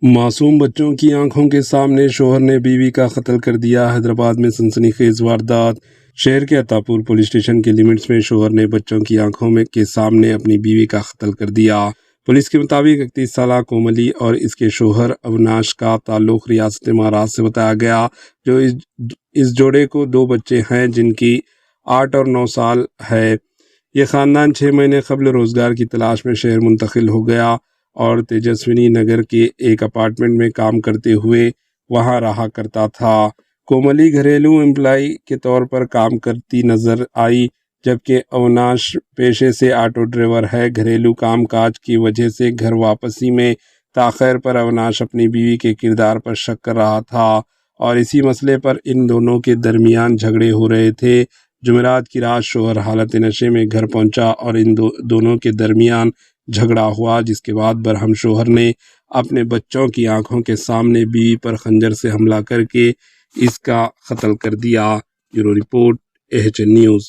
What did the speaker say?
معصوم بچوں کی آنکھوں کے سامنے شوہر نے بیوی کا قتل کر دیا۔ حیدرآباد میں سنسنی خیز واردات۔ شہر کے عطا پور پولیس اسٹیشن کے لیمٹس میں شوہر نے بچوں کی آنکھوں کے سامنے اپنی بیوی کا قتل کر دیا۔ پولیس کے مطابق 31 سالہ کوملی اور اس کے شوہر اوناش کا تعلق ریاست مہاراشٹر سے بتایا گیا۔ جو اس جوڑے کو 2 بچے ہیں جن کی 8 اور 9 سال ہے۔ یہ خاندان 6 مہینے قبل روزگار کی تلاش میں شہر منتقل ہو گیا اور تیجسونی نگر کے ایک اپارٹمنٹ میں کام کرتے ہوئے وہاں رہا کرتا تھا۔ کوملی گھریلو امپلائی کے طور پر کام کرتی نظر آئی، جبکہ اوناش پیشے سے آٹو ڈرائیور ہے۔ گھریلو کام کاج کی وجہ سے گھر واپسی میں تاخیر پر اوناش اپنی بیوی کے کردار پر شک کر رہا تھا اور اسی مسئلے پر ان دونوں کے درمیان جھگڑے ہو رہے تھے۔ جمعرات کی رات شوہر حالت نشے میں گھر پہنچا اور ان دونوں کے درمیان جھگڑا ہوا، جس کے بعد برہم شوہر نے اپنے بچوں کی آنکھوں کے سامنے بیوی پر خنجر سے حملہ کر کے اس کا قتل کر دیا۔ Bureau report AHN news.